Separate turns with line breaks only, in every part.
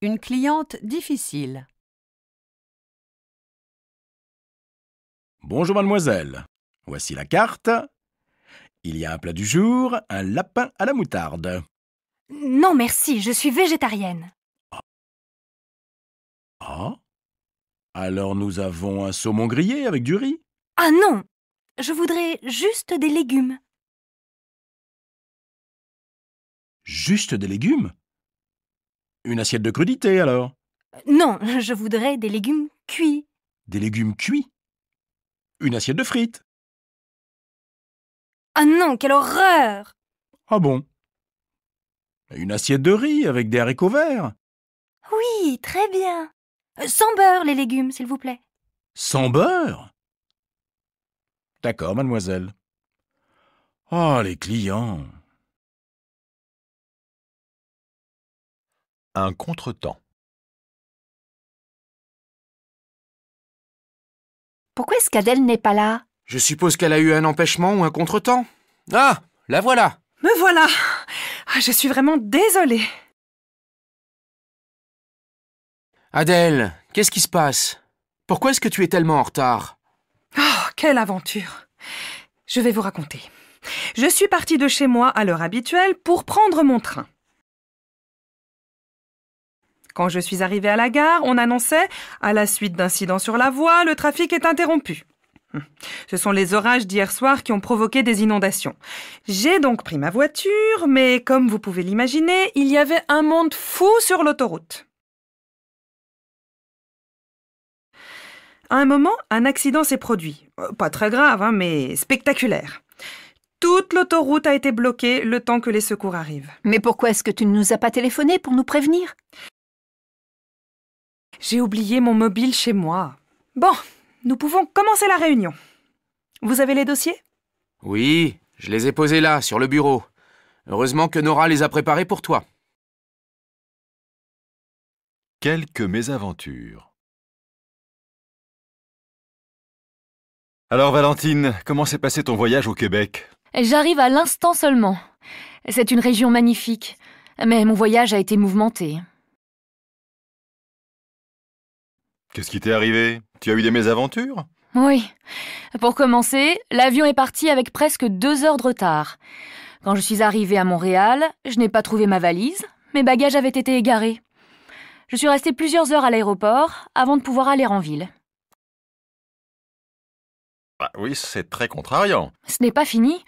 Une cliente difficile.
Bonjour mademoiselle, voici la carte. Il y a un plat du jour, un lapin à la moutarde.
Non, merci, je suis végétarienne.
Ah? Alors nous avons un saumon grillé avec du riz.
Ah non, je voudrais juste des légumes.
Juste des légumes? Une assiette de crudité alors?
Non, je voudrais des légumes cuits.
Des légumes cuits? Une assiette de frites?
Ah non, quelle horreur!
Ah bon? Une assiette de riz avec des haricots verts?
Oui, très bien. Sans beurre, les légumes, s'il vous plaît.
Sans beurre? D'accord, mademoiselle. Oh, les clients!
Un contretemps.
Pourquoi est-ce qu'Adèle n'est pas là?
Je suppose qu'elle a eu un empêchement ou un contretemps. Ah, la voilà.
Me voilà. Je suis vraiment désolée.
Adèle, qu'est-ce qui se passe? Pourquoi est-ce que tu es tellement en retard?
Oh, quelle aventure. Je vais vous raconter. Je suis partie de chez moi à l'heure habituelle pour prendre mon train. Quand je suis arrivée à la gare, on annonçait « À la suite d'incidents sur la voie, le trafic est interrompu ». Ce sont les orages d'hier soir qui ont provoqué des inondations. J'ai donc pris ma voiture, mais comme vous pouvez l'imaginer, il y avait un monde fou sur l'autoroute. À un moment, un accident s'est produit. Pas très grave, mais spectaculaire. Toute l'autoroute a été bloquée le temps que les secours arrivent.
Mais pourquoi est-ce que tu ne nous as pas téléphoné pour nous prévenir?
J'ai oublié mon mobile chez moi. Bon, nous pouvons commencer la réunion. Vous avez les dossiers?
Oui, je les ai posés là, sur le bureau. Heureusement que Nora les a préparés pour toi.
Quelques mésaventures. Alors Valentine, comment s'est passé ton voyage au Québec?
J'arrive à l'instant seulement. C'est une région magnifique, mais mon voyage a été mouvementé.
Qu'est-ce qui t'est arrivé? Tu as eu des mésaventures?
Oui. Pour commencer, l'avion est parti avec presque 2 heures de retard. Quand je suis arrivée à Montréal, je n'ai pas trouvé ma valise. Mes bagages avaient été égarés. Je suis restée plusieurs heures à l'aéroport avant de pouvoir aller en ville.
Bah oui, c'est très contrariant.
Ce n'est pas fini.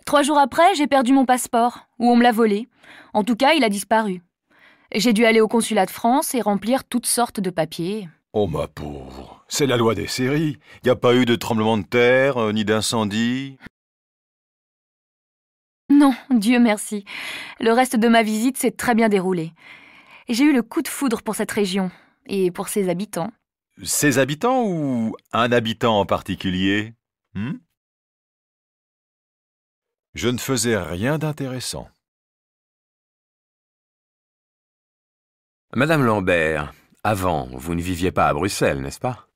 3 jours après, j'ai perdu mon passeport, ou on me l'a volé. En tout cas, il a disparu. J'ai dû aller au consulat de France et remplir toutes sortes de papiers.
Oh ma pauvre, c'est la loi des séries. Il n'y a pas eu de tremblement de terre, ni d'incendie.
Non, Dieu merci. Le reste de ma visite s'est très bien déroulé. J'ai eu le coup de foudre pour cette région et pour ses habitants.
Ses habitants ou un habitant en particulier? Je ne faisais rien d'intéressant.
Madame Lambert, avant, vous ne viviez pas à Bruxelles, n'est-ce pas?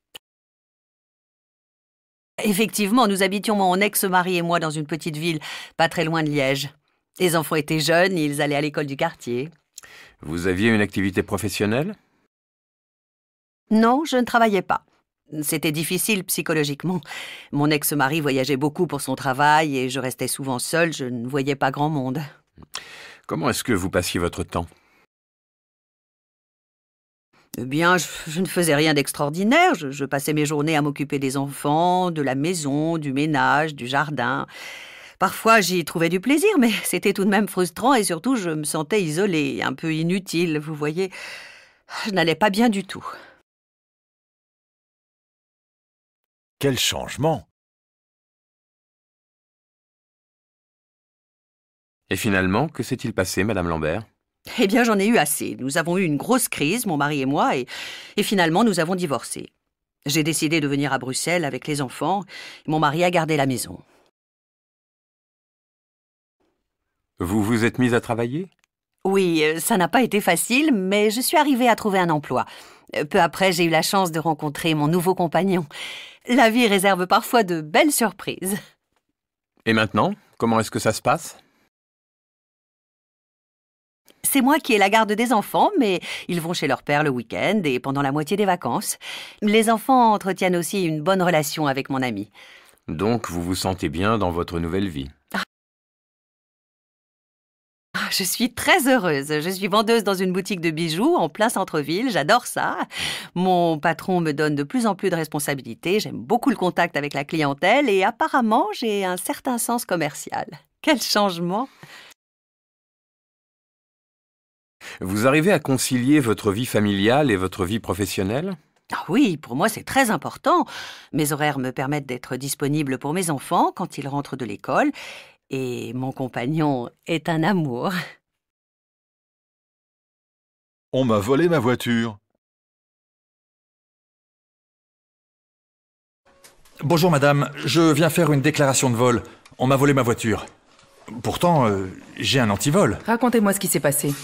Effectivement, nous habitions mon ex-mari et moi dans une petite ville, pas très loin de Liège. Les enfants étaient jeunes, ils allaient à l'école du quartier.
Vous aviez une activité professionnelle?
Non, je ne travaillais pas. C'était difficile psychologiquement. Mon ex-mari voyageait beaucoup pour son travail et je restais souvent seule, je ne voyais pas grand monde.
Comment est-ce que vous passiez votre temps?
Eh bien, je ne faisais rien d'extraordinaire. Je passais mes journées à m'occuper des enfants, de la maison, du ménage, du jardin. Parfois, j'y trouvais du plaisir, mais c'était tout de même frustrant et surtout, je me sentais isolée, un peu inutile, vous voyez. Je n'allais pas bien du tout.
Quel changement!
Et finalement, que s'est-il passé, Madame Lambert?
Eh bien, j'en ai eu assez. Nous avons eu une grosse crise, mon mari et moi, et finalement, nous avons divorcé. J'ai décidé de venir à Bruxelles avec les enfants. Et mon mari a gardé la maison.
Vous vous êtes mise à travailler?
Oui, ça n'a pas été facile, mais je suis arrivée à trouver un emploi. Peu après, j'ai eu la chance de rencontrer mon nouveau compagnon. La vie réserve parfois de belles surprises.
Et maintenant, comment est-ce que ça se passe?
C'est moi qui ai la garde des enfants, mais ils vont chez leur père le week-end et pendant la moitié des vacances. Les enfants entretiennent aussi une bonne relation avec mon ami.
Donc vous vous sentez bien dans votre nouvelle vie.
Je suis très heureuse. Je suis vendeuse dans une boutique de bijoux en plein centre-ville. J'adore ça. Mon patron me donne de plus en plus de responsabilités. J'aime beaucoup le contact avec la clientèle et apparemment, j'ai un certain sens commercial. Quel changement!
Vous arrivez à concilier votre vie familiale et votre vie professionnelle?
Ah oui, pour moi, c'est très important. Mes horaires me permettent d'être disponible pour mes enfants quand ils rentrent de l'école. Et mon compagnon est un amour.
On m'a volé ma voiture.
Bonjour madame, je viens faire une déclaration de vol. On m'a volé ma voiture. Pourtant, j'ai un antivol.
Racontez-moi ce qui s'est passé.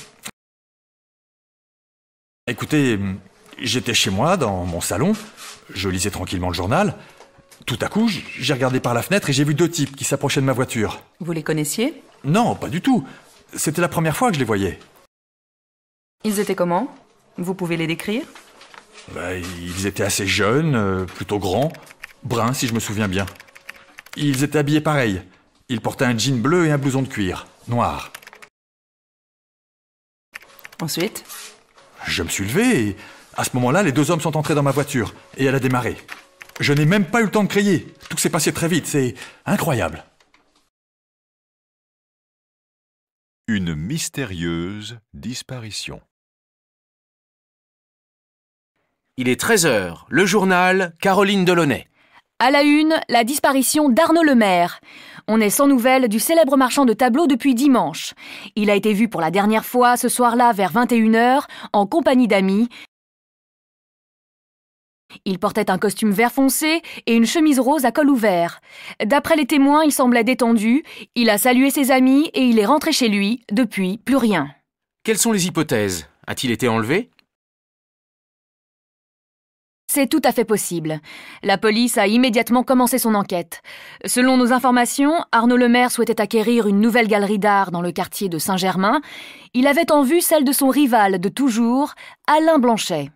Écoutez, j'étais chez moi, dans mon salon. Je lisais tranquillement le journal. Tout à coup, j'ai regardé par la fenêtre et j'ai vu deux types qui s'approchaient de ma voiture.
Vous les connaissiez?
Non, pas du tout. C'était la première fois que je les voyais.
Ils étaient comment? Vous pouvez les décrire?
Ils étaient assez jeunes, plutôt grands, bruns si je me souviens bien. Ils étaient habillés pareil. Ils portaient un jean bleu et un blouson de cuir, noir.
Ensuite?
Je me suis levé et à ce moment-là, les deux hommes sont entrés dans ma voiture et elle a démarré. Je n'ai même pas eu le temps de crier. Tout s'est passé très vite, c'est incroyable.
Une mystérieuse disparition.
Il est 13h, le journal, Caroline Delaunay.
À la une, la disparition d'Arnaud Lemaire. On est sans nouvelles du célèbre marchand de tableaux depuis dimanche. Il a été vu pour la dernière fois ce soir-là vers 21h en compagnie d'amis. Il portait un costume vert foncé et une chemise rose à col ouvert. D'après les témoins, il semblait détendu, il a salué ses amis et il est rentré chez lui. Depuis, plus rien.
Quelles sont les hypothèses? A-t-il été enlevé?
C'est tout à fait possible. La police a immédiatement commencé son enquête. Selon nos informations, Arnaud Lemaire souhaitait acquérir une nouvelle galerie d'art dans le quartier de Saint-Germain. Il avait en vue celle de son rival de toujours, Alain Blanchet.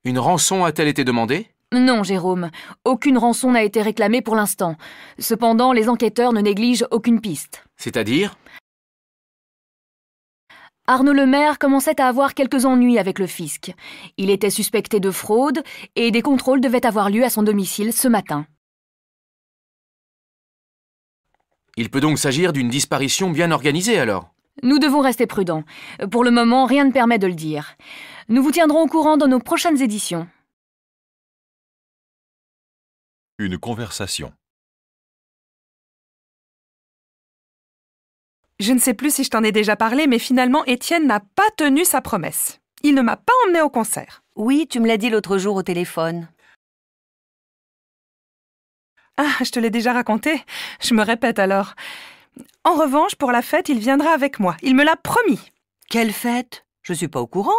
Une rançon a-t-elle été demandée?
Non, Jérôme. Aucune rançon n'a été réclamée pour l'instant. Cependant, les enquêteurs ne négligent aucune piste.
C'est-à-dire?
Arnaud Lemaire commençait à avoir quelques ennuis avec le fisc. Il était suspecté de fraude et des contrôles devaient avoir lieu à son domicile ce matin.
Il peut donc s'agir d'une disparition bien organisée alors?
Nous devons rester prudents. Pour le moment, rien ne permet de le dire. Nous vous tiendrons au courant dans nos prochaines éditions.
Une conversation.
Je ne sais plus si je t'en ai déjà parlé, mais finalement, Étienne n'a pas tenu sa promesse. Il ne m'a pas emmenée au concert.
Oui, tu me l'as dit l'autre jour au téléphone.
Ah, je te l'ai déjà raconté. Je me répète alors. En revanche, pour la fête, il viendra avec moi. Il me l'a promis.
Quelle fête? Je suis pas au courant.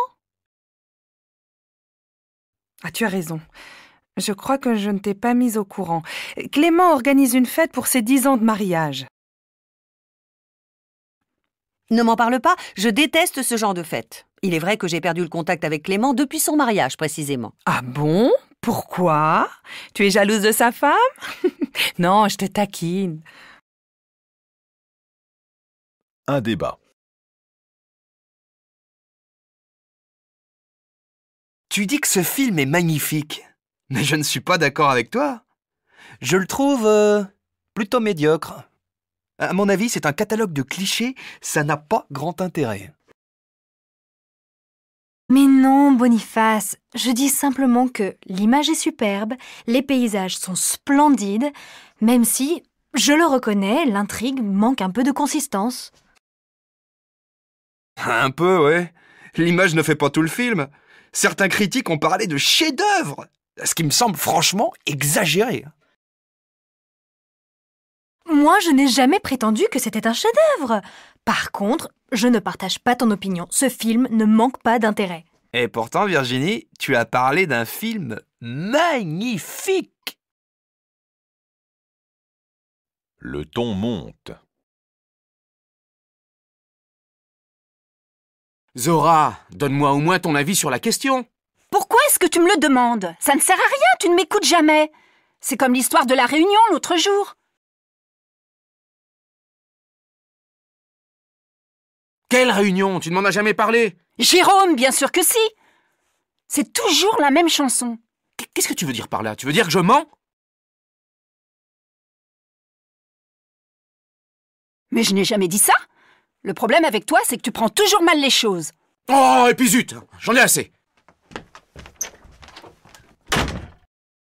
Ah, tu as raison. Je crois que je ne t'ai pas mise au courant. Clément organise une fête pour ses 10 ans de mariage.
Ne m'en parle pas, je déteste ce genre de fête. Il est vrai que j'ai perdu le contact avec Clément depuis son mariage, précisément.
Ah bon? Pourquoi? Tu es jalouse de sa femme? Non, je te taquine.
Un débat.
Tu dis que ce film est magnifique, mais je ne suis pas d'accord avec toi. Je le trouve plutôt médiocre. À mon avis, c'est un catalogue de clichés, ça n'a pas grand intérêt.
Mais non, Boniface, je dis simplement que l'image est superbe, les paysages sont splendides, même si, je le reconnais, l'intrigue manque un peu de consistance.
Un peu, ouais. L'image ne fait pas tout le film. Certains critiques ont parlé de chef-d'œuvre, ce qui me semble franchement exagéré.
Moi, je n'ai jamais prétendu que c'était un chef-d'œuvre. Par contre, je ne partage pas ton opinion. Ce film ne manque pas d'intérêt.
Et pourtant, Virginie, tu as parlé d'un film magnifique.
Le ton monte.
Zora, donne-moi au moins ton avis sur la question.
Pourquoi est-ce que tu me le demandes? Ça ne sert à rien, tu ne m'écoutes jamais. C'est comme l'histoire de la réunion l'autre jour.
Quelle réunion? Tu ne m'en as jamais parlé.
Jérôme, bien sûr que si. C'est toujours la même chanson.
Qu'est-ce que tu veux dire par là? Tu veux dire que je mens?
Mais je n'ai jamais dit ça. Le problème avec toi, c'est que tu prends toujours mal les choses.
Oh, et puis zut, j'en ai assez.